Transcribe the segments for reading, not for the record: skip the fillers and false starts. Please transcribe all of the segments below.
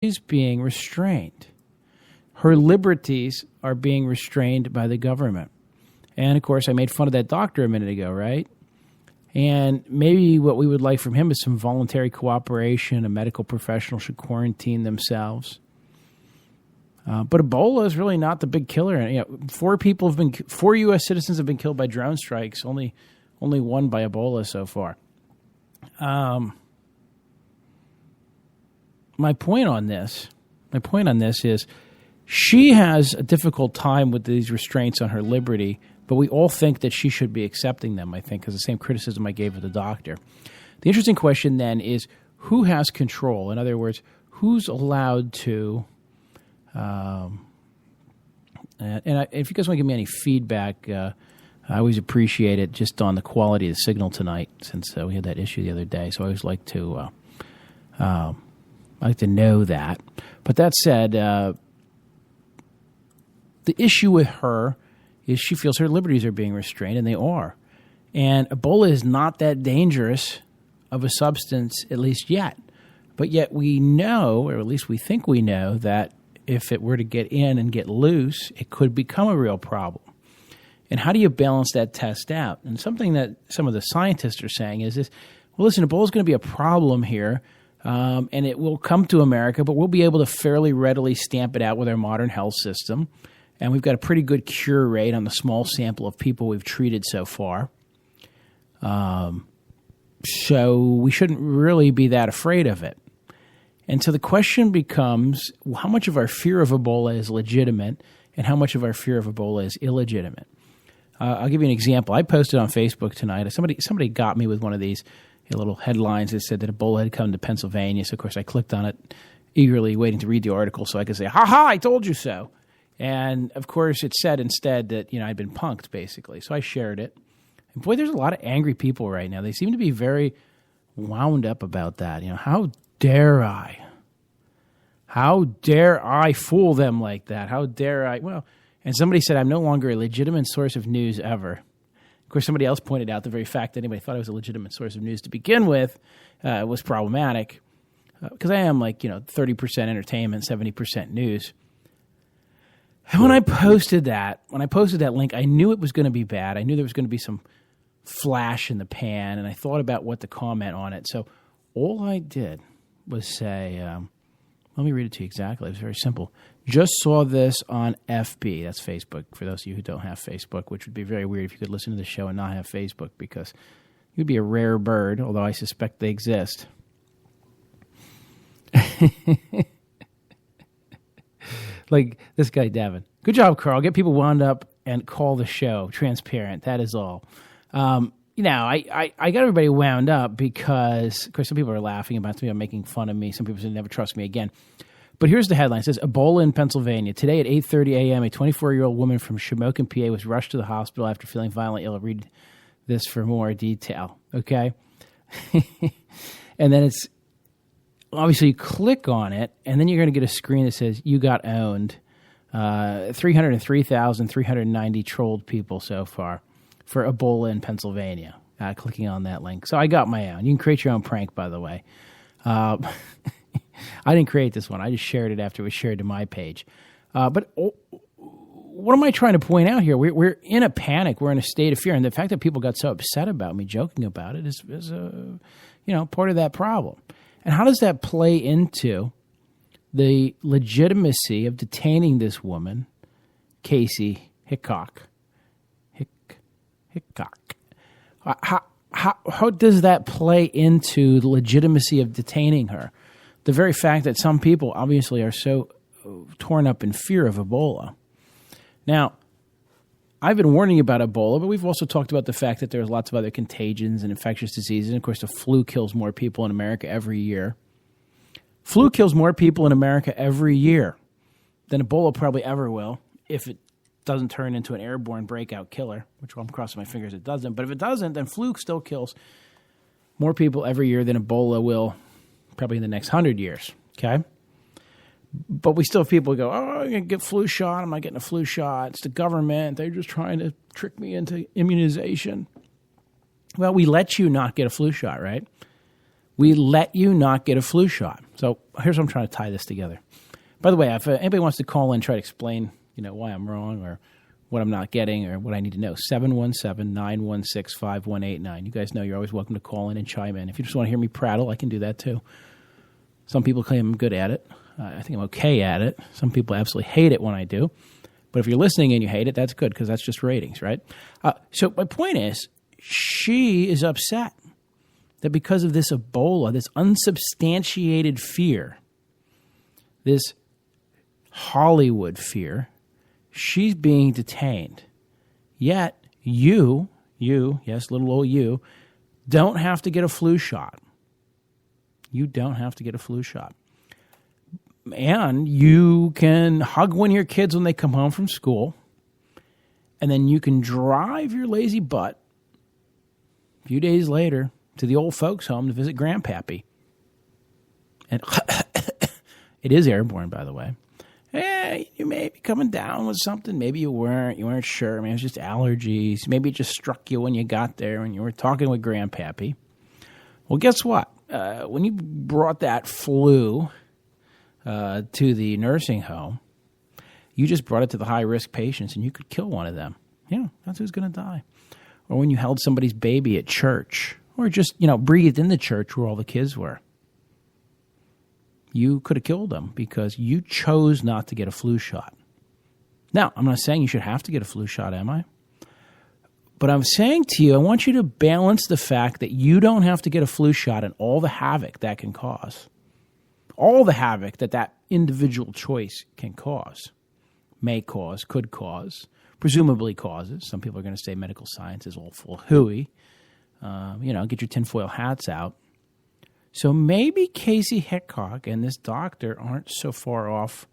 is being restrained. Her liberties are being restrained by the government. And, of course, I made fun of that doctor a minute ago, right? And maybe what we would like from him is some voluntary cooperation. A medical professional should quarantine themselves. But Ebola is really not the big killer. 4 U.S. citizens have been killed by drone strikes. Only one by Ebola so far. My point on this is she has a difficult time with these restraints on her liberty, but we all think that she should be accepting them, I think, because the same criticism I gave of the doctor. The interesting question then is who has control? In other words, who's allowed to... if you guys want to give me any feedback, I always appreciate it just on the quality of the signal tonight, since we had that issue the other day. So I always like to know that. But that said, the issue with her is she feels her liberties are being restrained, and they are. And Ebola is not that dangerous of a substance, at least yet. But yet we know, or at least we think we know, that if it were to get in and get loose, it could become a real problem. And how do you balance that test out? And something that some of the scientists are saying is this: well, listen, Ebola is going to be a problem here, and it will come to America, but we'll be able to fairly readily stamp it out with our modern health system. And we've got a pretty good cure rate on the small sample of people we've treated so far. So we shouldn't really be that afraid of it. And so the question becomes, how much of our fear of Ebola is legitimate and how much of our fear of Ebola is illegitimate? I'll give you an example. I posted on Facebook tonight. Somebody got me with one of these little headlines that said that Ebola had come to Pennsylvania. So, of course, I clicked on it eagerly, waiting to read the article so I could say, ha-ha, I told you so. And, of course, it said instead that, I'd been punked, basically. So I shared it. And, boy, there's a lot of angry people right now. They seem to be very wound up about that. How dare I? How dare I fool them like that? How dare I? Well, and somebody said I'm no longer a legitimate source of news ever. Of course, somebody else pointed out the very fact that anybody thought I was a legitimate source of news to begin with was problematic, because I am 30% entertainment, 70% news. And when I posted that link, I knew it was going to be bad. I knew there was going to be some flash in the pan, and I thought about what to comment on it. So all I did was say, let me read it to you exactly. It was very simple. Just saw this on FB. That's Facebook, for those of you who don't have Facebook, which would be very weird if you could listen to the show and not have Facebook, because you'd be a rare bird, although I suspect they exist. Like this guy, Devin. Good job, Carl. Get people wound up and call the show transparent. That is all. I got everybody wound up because, of course, some people are laughing about me. I'm making fun of me. Some people say never trust me again. But here's the headline. It says, Ebola in Pennsylvania. Today at 8:30 a.m., a 24-year-old woman from Shamokin, PA, was rushed to the hospital after feeling violently ill. I'll read this for more detail, okay? And then it's, obviously, you click on it, and then you're going to get a screen that says, you got owned. 303,390 trolled people so far for Ebola in Pennsylvania, clicking on that link. So I got my own. You can create your own prank, by the way. I didn't create this one. I just shared it after it was shared to my page. But what am I trying to point out here? We're in a panic. We're in a state of fear. And the fact that people got so upset about me joking about it is part of that problem. And how does that play into the legitimacy of detaining this woman, Casey Hickok? Hickok. How does that play into the legitimacy of detaining her? The very fact that some people obviously are so torn up in fear of Ebola. Now, I've been warning you about Ebola, but we've also talked about the fact that there's lots of other contagions and infectious diseases. And, of course, the flu kills more people in America every year. Flu kills more people in America every year than Ebola probably ever will, if it doesn't turn into an airborne breakout killer, which I'm crossing my fingers it doesn't. But if it doesn't, then flu still kills more people every year than Ebola will probably in the next 100 years, okay? But we still have people who go, I'm going to get flu shot. I'm not getting a flu shot. It's the government. They're just trying to trick me into immunization. Well, we let you not get a flu shot, right? We let you not get a flu shot. So here's what I'm trying to tie this together. By the way, if anybody wants to call in and try to explain, why I'm wrong or what I'm not getting or what I need to know, 717-916-5189. You guys know you're always welcome to call in and chime in. If you just want to hear me prattle, I can do that too. Some people claim I'm good at it. I think I'm okay at it. Some people absolutely hate it when I do. But if you're listening and you hate it, that's good because that's just ratings, right? So my point is, she is upset that because of this Ebola, this unsubstantiated fear, this Hollywood fear, she's being detained. Yet you, yes, little old you, don't have to get a flu shot. You don't have to get a flu shot. And you can hug one of your kids when they come home from school, and then you can drive your lazy butt a few days later to the old folks' home to visit Grandpappy. And it is airborne, by the way. Hey, you may be coming down with something. Maybe you weren't sure. Maybe it was just allergies. Maybe it just struck you when you got there and you were talking with Grandpappy. Well, guess what? When you brought that flu to the nursing home, you just brought it to the high-risk patients, and you could kill one of them. Yeah, that's who's going to die. Or when you held somebody's baby at church, or just, breathed in the church where all the kids were. You could have killed them because you chose not to get a flu shot. Now, I'm not saying you should have to get a flu shot, am I? But I'm saying to you, I want you to balance the fact that you don't have to get a flu shot and all the havoc that can cause. All the havoc that individual choice can cause, may cause, could cause, presumably causes. Some people are going to say medical science is all full hooey. Get your tinfoil hats out. So maybe Casey Hickok and this doctor aren't so far off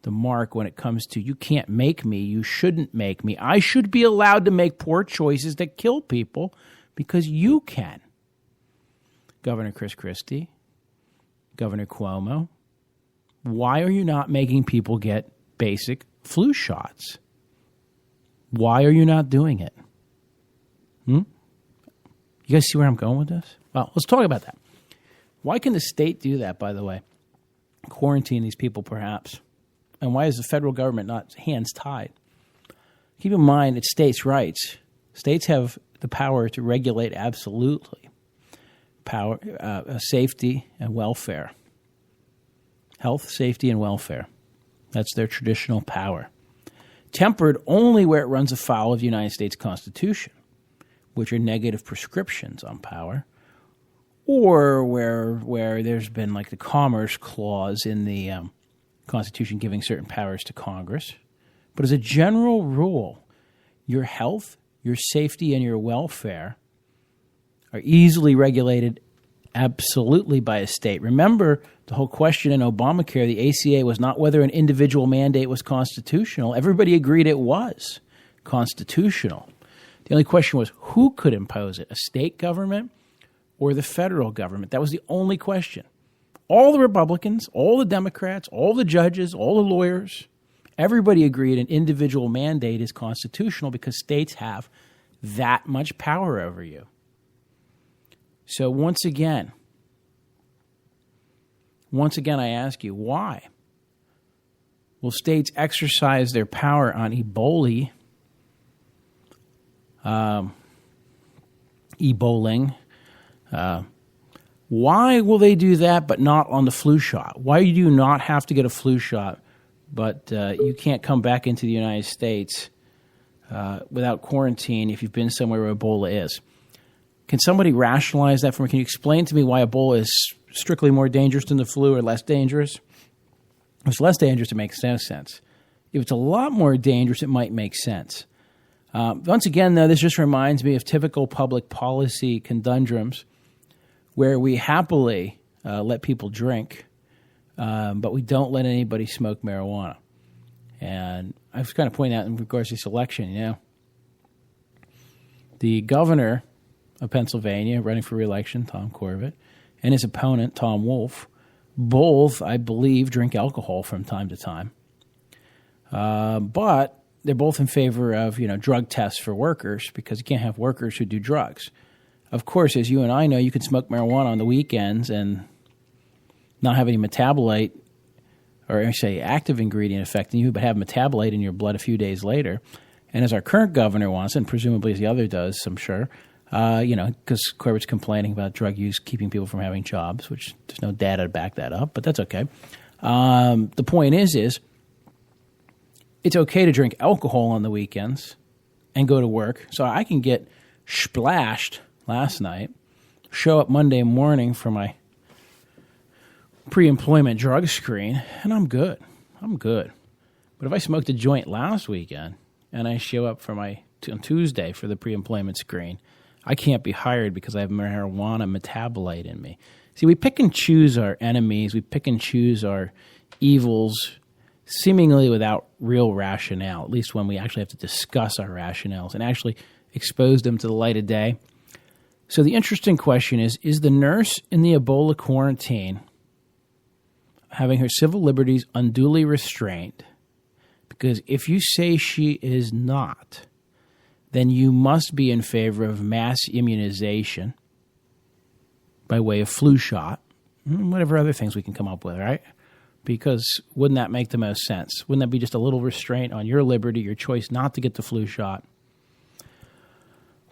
the mark when it comes to you can't make me, you shouldn't make me. I should be allowed to make poor choices that kill people because you can. Governor Chris Christie, Governor Cuomo, why are you not making people get basic flu shots? Why are you not doing it? You guys see where I'm going with this? Well, let's talk about that. Why can the state do that, by the way? Quarantine these people, perhaps. And why is the federal government not hands tied? Keep in mind, it's states' rights. States have the power to regulate absolutely safety and welfare. Health, safety, and welfare. That's their traditional power. Tempered only where it runs afoul of the United States Constitution, which are negative prescriptions on power, or where there's been like the Commerce Clause in the Constitution giving certain powers to Congress. But as a general rule, your health, your safety, and your welfare are easily regulated absolutely by a state. Remember, the whole question in Obamacare, the ACA, was not whether an individual mandate was constitutional. Everybody agreed it was constitutional. The only question was who could impose it, a state government or the federal government? That was the only question. All the Republicans, all the Democrats, all the judges, all the lawyers, everybody agreed an individual mandate is constitutional because states have that much power over you. So once again, I ask you, why will states exercise their power on Ebola, Eboling? Why will they do that but not on the flu shot? Why do you not have to get a flu shot, but you can't come back into the United States without quarantine if you've been somewhere where Ebola is? Can somebody rationalize that for me? Can you explain to me why Ebola is strictly more dangerous than the flu or less dangerous? If it's less dangerous, it makes no sense. If it's a lot more dangerous, it might make sense. Once again, though, this just reminds me of typical public policy conundrums where we happily let people drink, but we don't let anybody smoke marijuana. And I was kind of pointing out in regards to this election, the governor of Pennsylvania, running for re-election, Tom Corbett, and his opponent, Tom Wolf, both, I believe, drink alcohol from time to time. But they're both in favor of, drug tests for workers because you can't have workers who do drugs. of course, as you and I know, you can smoke marijuana on the weekends and not have any metabolite, or I say active ingredient affecting you, but have metabolite in your blood a few days later. And as our current governor wants, and presumably as the other does, I'm sure, because Corbett's complaining about drug use keeping people from having jobs, which there's no data to back that up, but that's okay. The point is it's okay to drink alcohol on the weekends and go to work. So I can get splashed last night, show up Monday morning for my pre-employment drug screen, and I'm good. But if I smoked a joint last weekend and I show up for on Tuesday for the pre-employment screen, I can't be hired because I have marijuana metabolite in me. See, we pick and choose our enemies. We pick and choose our evils seemingly without real rationale, at least when we actually have to discuss our rationales and actually expose them to the light of day. So the interesting question is the nurse in the Ebola quarantine having her civil liberties unduly restrained? Because if you say she is not, then you must be in favor of mass immunization by way of flu shot, whatever other things we can come up with, right? Because wouldn't that make the most sense? Wouldn't that be just a little restraint on your liberty, your choice not to get the flu shot,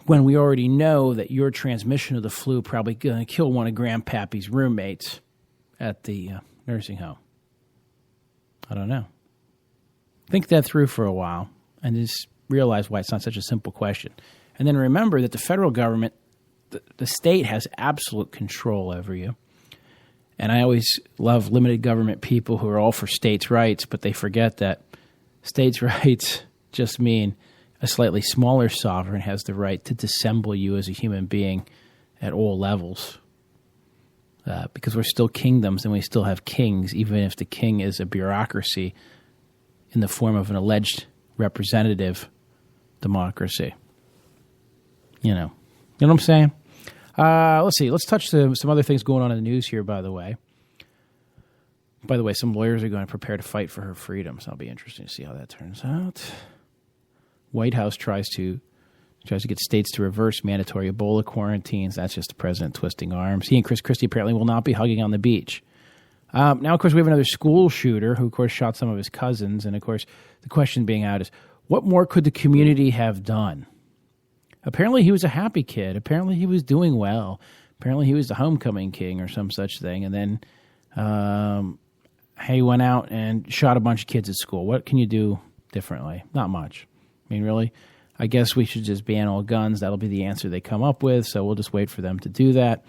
when we already know that your transmission of the flu probably going to kill one of Grandpappy's roommates at the nursing home? I don't know. Think that through for a while and just realize why it's not such a simple question. And then remember that the federal government, the state has absolute control over you. And I always love limited government people who are all for states' rights, but they forget that states' rights just mean a slightly smaller sovereign has the right to dissemble you as a human being at all levels. Because we're still kingdoms and we still have kings, even if the king is a bureaucracy in the form of an alleged representative democracy. You know what I'm saying? Let's see. Let's touch some other things going on in the news here, by the way. By the way, some lawyers are going to prepare to fight for her freedom, so it'll be interesting to see how that turns out. White House tries to get states to reverse mandatory Ebola quarantines. That's just the president twisting arms. He and Chris Christie apparently will not be hugging on the beach. Now, of course, we have another school shooter who, of course, shot some of his cousins. And, of course, the question being out is, what more could the community have done? Apparently, he was a happy kid. Apparently, he was doing well. Apparently, he was the homecoming king or some such thing. And then he went out and shot a bunch of kids at school. What can you do differently? Not much. I mean, really? I guess we should just ban all guns. That'll be the answer they come up with. So we'll just wait for them to do that.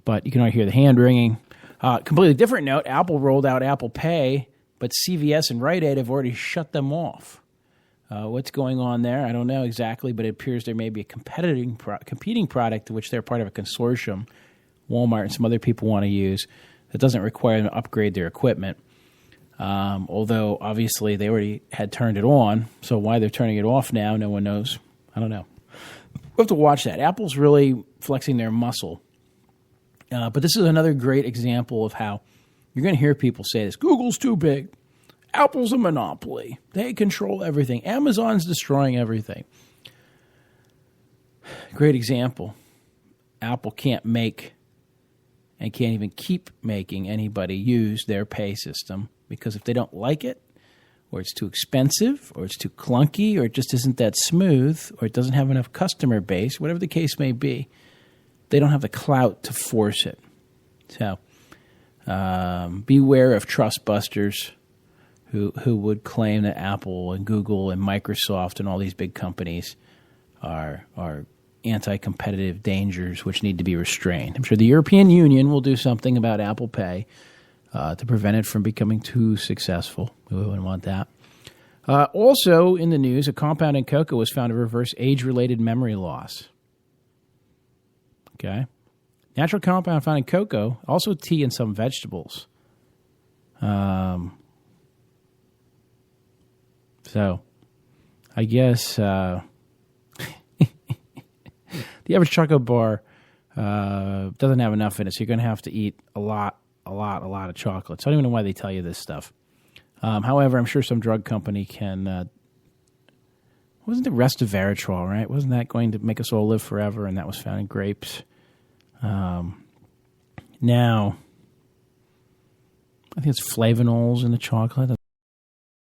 But you can already hear the hand ringing. Completely different note, Apple rolled out Apple Pay, but CVS and Rite Aid have already shut them off. What's going on there? I don't know exactly, but it appears there may be a competing product to which they're part of a consortium, Walmart and some other people want to use, that doesn't require them to upgrade their equipment. Although, obviously, they already had turned it on, so why they're turning it off now, no one knows. I don't know. We'll have to watch that. Apple's really flexing their muscle. But this is another great example of how you're going to hear people say this. Google's too big. Apple's a monopoly. They control everything. Amazon's destroying everything. Great example. Apple can't make and can't even keep making anybody use their pay system because if they don't like it, or it's too expensive, or it's too clunky, or it just isn't that smooth, or it doesn't have enough customer base, whatever the case may be, they don't have the clout to force it. So beware of trust busters who would claim that Apple and Google and Microsoft and all these big companies are anti-competitive dangers which need to be restrained. I'm sure the European Union will do something about Apple Pay to prevent it from becoming too successful. We wouldn't want that. Also in the news, a compound in cocoa was found to reverse age-related memory loss. Okay. Natural compound found in cocoa, also tea and some vegetables. So, I guess the average chocolate bar doesn't have enough in it, so you're going to have to eat a lot of chocolate. So I don't even know why they tell you this stuff. However, I'm sure some drug company can... wasn't it resveratrol, right? Wasn't that going to make us all live forever, and that was found in grapes? Now, I think it's flavonols in the chocolate.